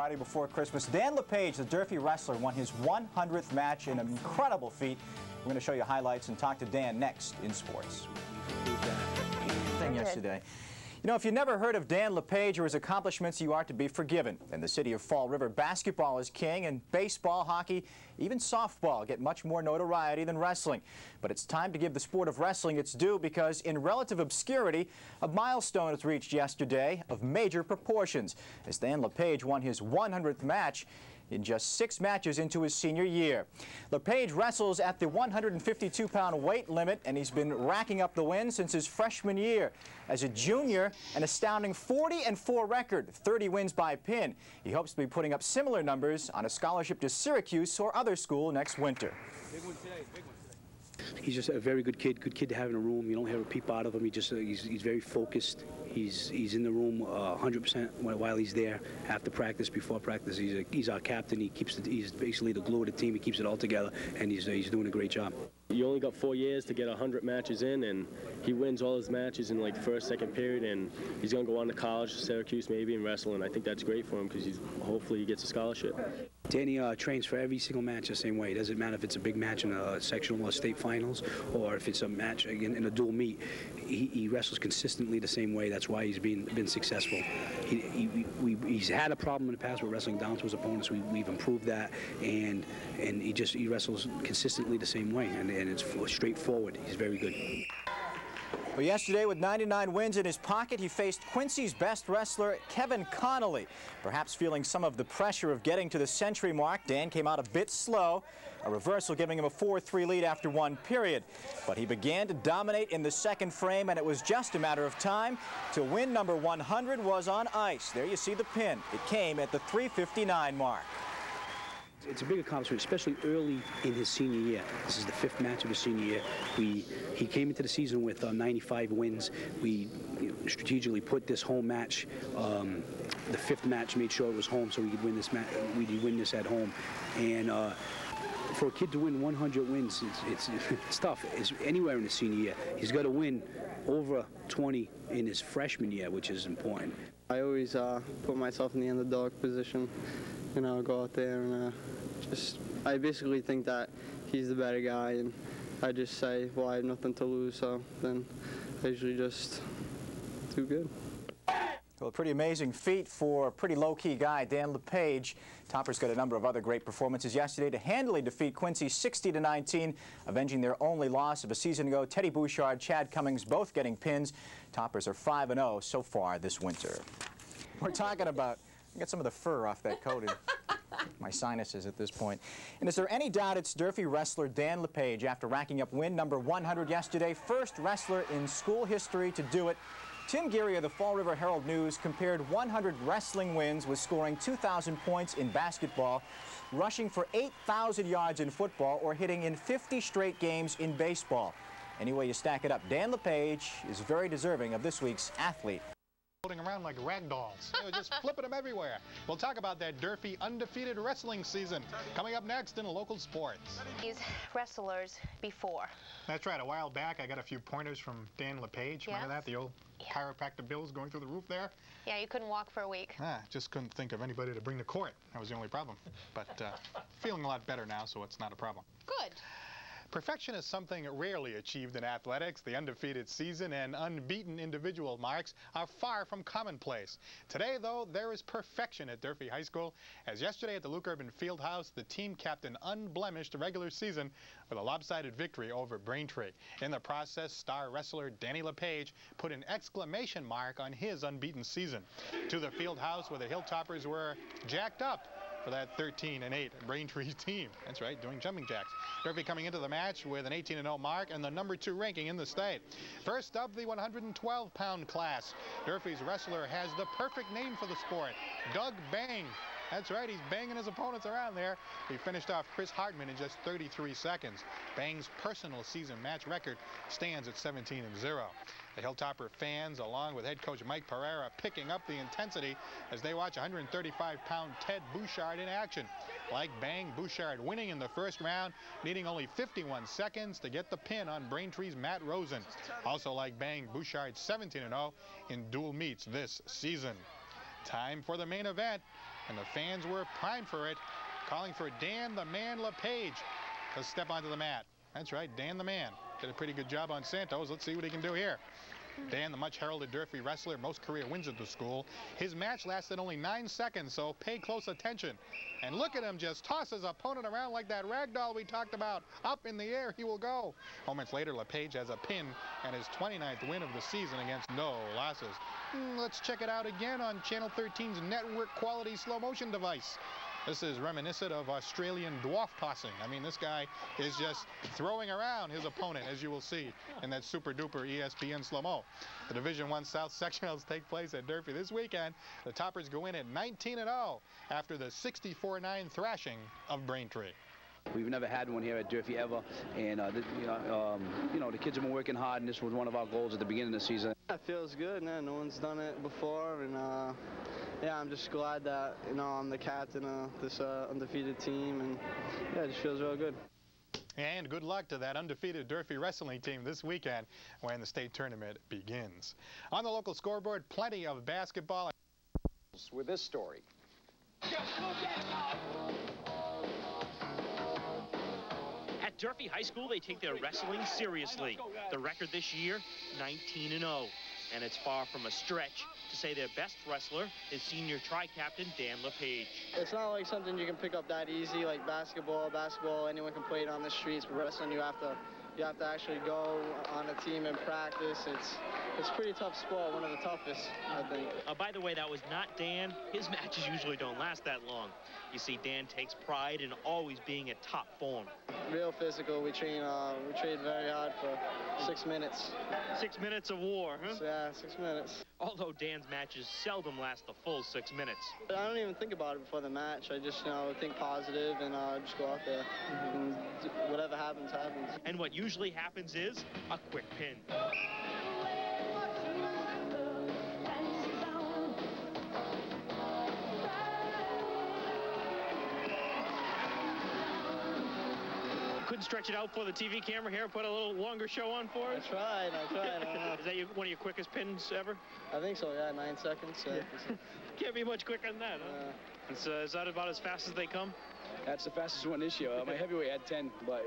Friday before Christmas, Dan Lepage, the Durfee wrestler, won his 100th match in an incredible feat. We're going to show you highlights and talk to Dan next in sports. Yesterday. You know, if you've never heard of Dan Lepage or his accomplishments, you are to be forgiven. In the city of Fall River, basketball is king, and baseball, hockey, even softball get much more notoriety than wrestling. But it's time to give the sport of wrestling its due, because in relative obscurity, a milestone was reached yesterday of major proportions as Dan Lepage won his 100th match in just 6 matches into his senior year. Lepage wrestles at the 152-pound weight limit, and he's been racking up the wins since his freshman year. As a junior, an astounding 40-4 record, 30 wins by pin. He hopes to be putting up similar numbers on a scholarship to Syracuse or other school next winter. Big one today, big one today. He's just a very good kid to have in a room. You don't hear a peep out of him. He's very focused. He's in the room 100% while he's there. After practice, before practice, he's our captain. He's basically the glue of the team. He keeps it all together, and he's doing a great job. You only got 4 years to get 100 matches in, and he wins all his matches in like first, second period, and he's going to go on to college, Syracuse maybe, and wrestle, and I think that's great for him because hopefully he gets a scholarship. Danny trains for every single match the same way. It doesn't matter if it's a big match in a sectional or state finals, or if it's a match again in a dual meet. He wrestles consistently the same way. That's why he's been successful. He's had a problem in the past with wrestling down to his opponents. We've improved that, and he wrestles consistently the same way, and it's straightforward. He's very good. Well, yesterday, with 99 wins in his pocket, he faced Quincy's best wrestler, Kevin Connolly. Perhaps feeling some of the pressure of getting to the century mark, Dan came out a bit slow, a reversal giving him a 4-3 lead after 1 period. But he began to dominate in the second frame, and it was just a matter of time till win number 100 was on ice. There you see the pin. It came at the 3:59 mark. It's a big accomplishment, especially early in his senior year. This is the 5th match of his senior year. He came into the season with 95 wins. We strategically put this home match, the 5th match, made sure it was home so we could win this match. We'd win this at home, and for a kid to win 100 wins, it's tough. It's anywhere in his senior year. He's got to win over 20 in his freshman year, which is important. I always put myself in the underdog position. You know, go out there and I basically think that he's the better guy, and I just say, well, I have nothing to lose, so then I usually just do good. Well, a pretty amazing feat for a pretty low-key guy, Dan Lepage. Topper's got a number of other great performances yesterday to handily defeat Quincy 60-19, avenging their only loss of a season ago. Teddy Bouchard, Chad Cummings both getting pins. Toppers are 5-0 so far this winter. We're talking about get some of the fur off that coat in my sinuses at this point. And is there any doubt it's Durfee wrestler Dan Lepage, after racking up win number 100 yesterday, first wrestler in school history to do it. Tim Geary of the Fall River Herald News compared 100 wrestling wins with scoring 2,000 points in basketball, rushing for 8,000 yards in football, or hitting in 50 straight games in baseball. Any way you stack it up, Dan Lepage is very deserving of this week's athlete. Floating around like rag dolls. Just flipping them everywhere. We'll talk about that Durfee undefeated wrestling season coming up next in local sports. These wrestlers before. That's right. A while back, I got a few pointers from Dan Lepage. Remember that? The old chiropractor bills going through the roof there? Yeah, you couldn't walk for a week. Just couldn't think of anybody to bring to court. That was the only problem. But feeling a lot better now, so it's not a problem. Good. Perfection is something rarely achieved in athletics. The undefeated season and unbeaten individual marks are far from commonplace. Today, though, there is perfection at Durfee High School, as yesterday at the Luke Urban Fieldhouse, the team capped an unblemished regular season with a lopsided victory over Braintree. In the process, star wrestler Danny Lepage put an exclamation mark on his unbeaten season. To the Fieldhouse, where the Hilltoppers were jacked up for that 13-8 Braintree's team. That's right, doing jumping jacks. Durfee coming into the match with an 18-0 mark and the #2 ranking in the state. First up, the 112-pound class. Durfee's wrestler has the perfect name for the sport, Doug Bang. That's right, he's banging his opponents around there. He finished off Chris Hartman in just 33 seconds. Bang's personal season match record stands at 17-0. The Hilltopper fans, along with head coach Mike Pereira, picking up the intensity as they watch 135-pound Ted Bouchard in action. Like Bang, Bouchard winning in the first round, needing only 51 seconds to get the pin on Braintree's Matt Rosen. Also like Bang, Bouchard 17-0 in dual meets this season. Time for the main event, and the fans were primed for it, calling for Dan the Man Lepage to step onto the mat. That's right, Dan the Man did a pretty good job on Santos. Let's see what he can do here. Dan, the much heralded Durfee wrestler, most career wins at the school. His match lasted only 9 seconds, so pay close attention. And look at him just toss his opponent around like that rag doll we talked about. Up in the air he will go. Moments later, Lepage has a pin and his 29th win of the season against no losses. Let's check it out again on Channel 13's network quality slow motion device. This is reminiscent of Australian dwarf tossing. I mean, this guy is just throwing around his opponent, as you will see in that super-duper ESPN slow-mo. The Division I South sectionals take place at Durfee this weekend. The Toppers go in at 19-0 after the 64-9 thrashing of Braintree. We've never had one here at Durfee ever, and the kids have been working hard, and this was one of our goals at the beginning of the season. It feels good, man. No one's done it before, and yeah, I'm just glad that I'm the captain of this undefeated team, and yeah, it just feels real good. And good luck to that undefeated Durfee wrestling team this weekend when the state tournament begins. On the local scoreboard, plenty of basketball. With this story. At Durfee High School, they take their wrestling seriously. The record this year, 19-0. And it's far from a stretch to say their best wrestler is senior tri-captain Dan Lepage. It's not like something you can pick up that easy, like basketball. Basketball, anyone can play it on the streets, but wrestling, you have to actually go on a team and practice. It's a pretty tough sport, one of the toughest, I think. By the way, that was not Dan. His matches usually don't last that long. You see, Dan takes pride in always being at top form. Real physical. We train very hard for 6 minutes. 6 minutes of war, huh? Yeah, 6 minutes. Although Dan's matches seldom last the full 6 minutes. I don't even think about it before the match. I just, think positive and just go out there. And whatever happens, happens. And what usually happens is a quick pin. Couldn't stretch it out for the TV camera here and put a little longer show on for us? I tried. Is that one of your quickest pins ever? I think so, yeah, 9 seconds. Yeah. Can't be much quicker than that, huh? Is that about as fast as they come? That's the fastest one this year. My heavyweight had 10, but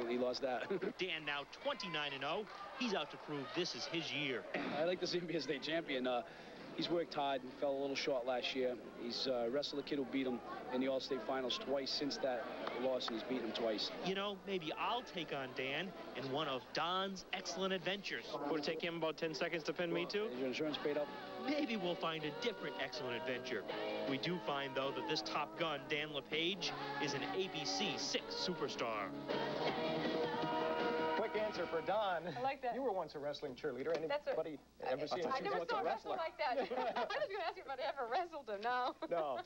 he lost that. Dan now 29-0. He's out to prove this is his year. I'd like to see him be a state champion. He's worked hard and fell a little short last year. He's wrestled a kid who beat him in the All-State Finals twice since that loss, and he's beaten him twice. Maybe I'll take on Dan in one of Don's excellent adventures. Would it take him about 10 seconds to pin me, too? Is your insurance paid up? Maybe we'll find a different excellent adventure. We do find, though, that this top gun, Dan Lepage, is an ABC 6 superstar. Quick answer for Don. I like that. You were once a wrestling cheerleader. Anybody ever seen I never saw a wrestler wrestler? like that. I was going to ask you if I ever wrestled him. No. No.